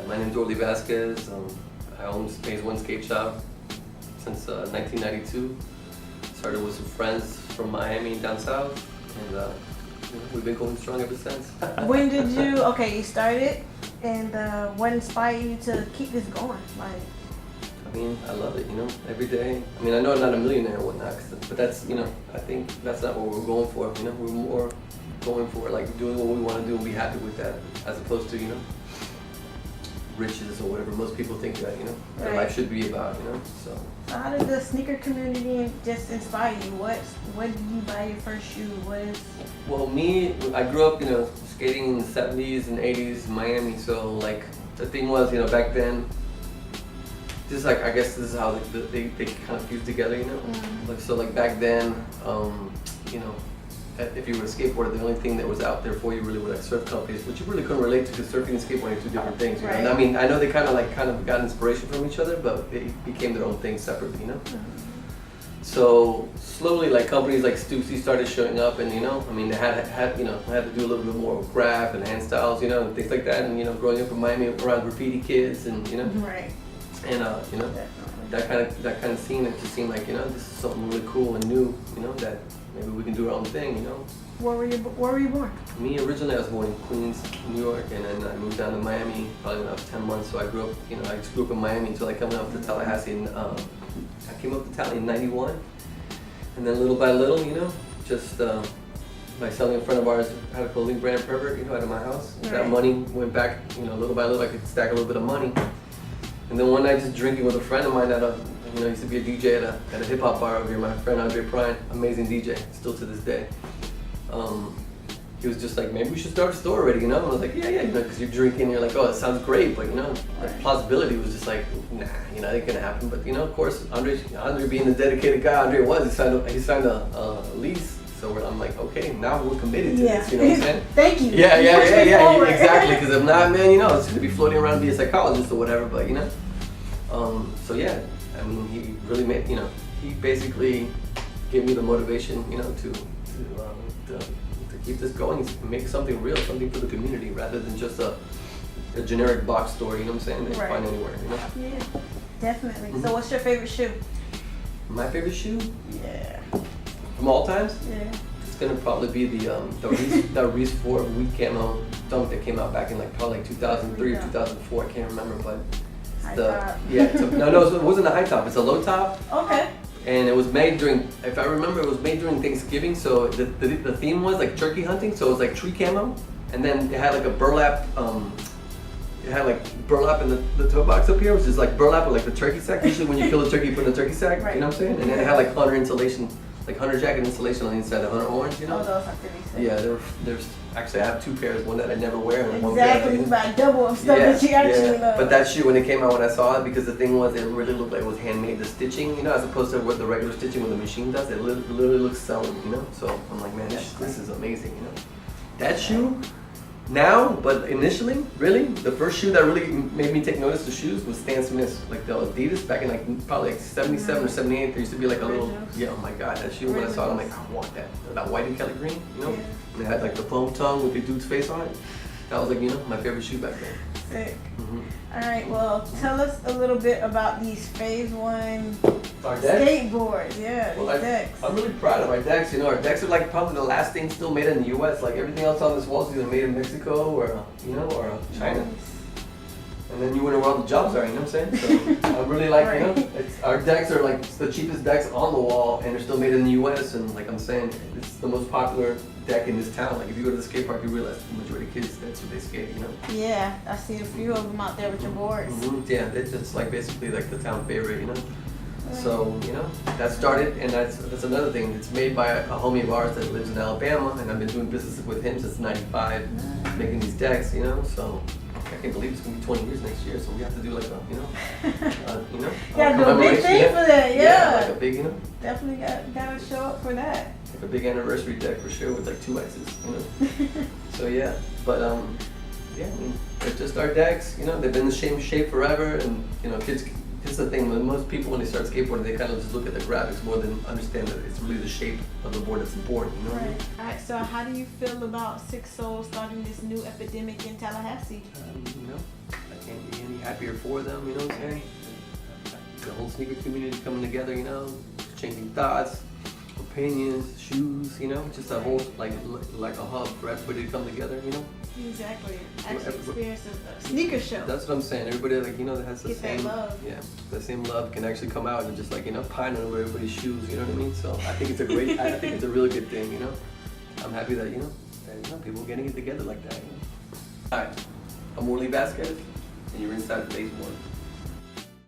My name's Orly Vasquez. I own PHAZE One Skate Shop since 1992. Started with some friends from Miami down south, and we've been going strong ever since. When did you, you started, and what inspired you to keep this going? I mean, I love it, every day. I mean, I know I'm not a millionaire or whatnot, but that's, I think that's not what we're going for, We're more going for, like, doing what we want to do and be happy with that, as opposed to, riches or whatever most people think that, their life should be about, so. So how did the sneaker community just inspire you? When did you buy your first shoe? Well, I grew up, skating in the 70s and 80s in Miami, so, like, the thing was, back then, just like, I guess this is how they kind of fused together, Like, so, like, back then, if you were a skateboarder, the only thing that was out there for you really were like surf companies, which you really couldn't relate to because surfing and skateboarding are two different things. Right. And I mean, I know they kind of got inspiration from each other, but they became their own thing separately, So slowly, like companies like Stussy started showing up, and I mean, they had to do a little bit more craft and hand styles, and things like that. And growing up in Miami around graffiti kids, and Right. and that kind of scene, it just seemed like this is something really cool and new, that maybe we can do our own thing, Where were you born? Me, originally I was born in Queens, New York, and then I moved down to Miami probably when I was 10 months. So I grew up, I just grew up in Miami until I came up to Tallahassee. I came up to Tallahassee in '91, and then little by little, just by selling a friend of ours had a clothing brand, Pervert, out of my house. Right. That money went back, little by little. I could stack a little bit of money, and then one night just drinking with a friend of mine at I used to be a DJ at a hip hop bar over here. My friend Andre Prine, amazing DJ, still to this day. He was just like, maybe we should start a store already, And I was like, yeah, because you're drinking, you're like, oh, it sounds great, but the plausibility was just like, nah, it ain't gonna happen. But of course, Andre being the dedicated guy Andre was, he signed a lease. So I'm like, okay, now we're committed to this, you know what I'm saying? Thank you. Yeah, exactly. Because if not, man, it's gonna be floating around, be a psychologist or whatever. But so yeah. I mean, he really made, he basically gave me the motivation, to keep this going, make something real, something for the community, rather than just a generic box store, that you can find anywhere, Yeah, definitely. Mm-hmm. So what's your favorite shoe? My favorite shoe? Yeah. From all times? Yeah. It's gonna probably be the Reese 4 wheat camo dunk that came out back in probably 2003 or 2004, I can't remember, but it wasn't a high top. It's a low top. Okay. And it was made if I remember, it was made during Thanksgiving. So the theme was like turkey hunting. So it was like tree camo, and then it had like a burlap. It had like burlap in the toe box up here, which is like burlap with like the turkey sack. Usually when you kill a turkey, you put in a turkey sack. Right. You know what I'm saying? And then it had like hunter insulation, like hunter jacket insulation on the inside, the hunter orange. Oh, those are pretty sick. Yeah, there's actually I have two pairs, one that I never wear and one pair. Exactly, you buy double of stuff that you actually love. But that shoe, when it came out, when I saw it, because the thing was, it really looked like it was handmade. The stitching, as opposed to what the regular stitching with the machine does, it literally looks sewn, So I'm like, man, this is amazing, That shoe, now, but initially, really, the first shoe that really made me take notice of shoes was Stan Smith's, like the Adidas, back in probably 77 or 78. There used to be like a little, oh my God, that shoe, when I saw it, I'm like, I want that. That white and Kelly green, Yeah. And it had like the foam tongue with the dude's face on it. That was like, my favorite shoe back then. Sick. Mm-hmm. All right, well, tell us a little bit about these PHAZE One skateboards. Yeah, well, these decks. I'm really proud of our decks. Our decks are like probably the last thing still made in the U.S. Like everything else on this wall is either made in Mexico or China. Nice. And then you wonder where all the jobs are. You know what I'm saying? So I'm really like, our decks are like the cheapest decks on the wall, and they're still made in the U.S. And like I'm saying, it's the most popular deck in this town. Like if you go to the skate park, you realize the majority of kids, that's what they skate. Yeah, I see a few of them out there with your boards. Mm-hmm. Yeah, it's just like basically like the town favorite. So, that started, and that's another thing. It's made by a homie of ours that lives in Alabama, and I've been doing business with him since '95, making these decks, So I can't believe it's gonna be 20 years next year. So we have to do like gotta do a big thing for that, yeah. Like a big, Definitely gotta show up for that. Like a big anniversary deck for sure with like 2 X's, So yeah, but I mean, they're just our decks. They've been in the same shape forever, and kids. It's the thing, most people when they start skateboarding, they kind of just look at the graphics more than understand that it's really the shape of the board that's important, Right. All right, so how do you feel about Six Souls starting this new epidemic in Tallahassee? I can't happier for them, you know what I'm saying? The whole sneaker community coming together, you know, changing thoughts, opinions, shoes, you know, just a whole, like a hub for everybody to come together, you know? Exactly. Actually experience a sneaker show. That's what I'm saying. Everybody, like, you know, that has the Get same that love. Yeah, the same love can actually come out and just, like, you know, pine over everybody's shoes, you know what I mean? So I think it's a great, I think it's a really good thing, you know? I'm happy that, you know, people are getting it together like that, you know? Alright, I'm Morley Vasquez, and you're inside phase 1.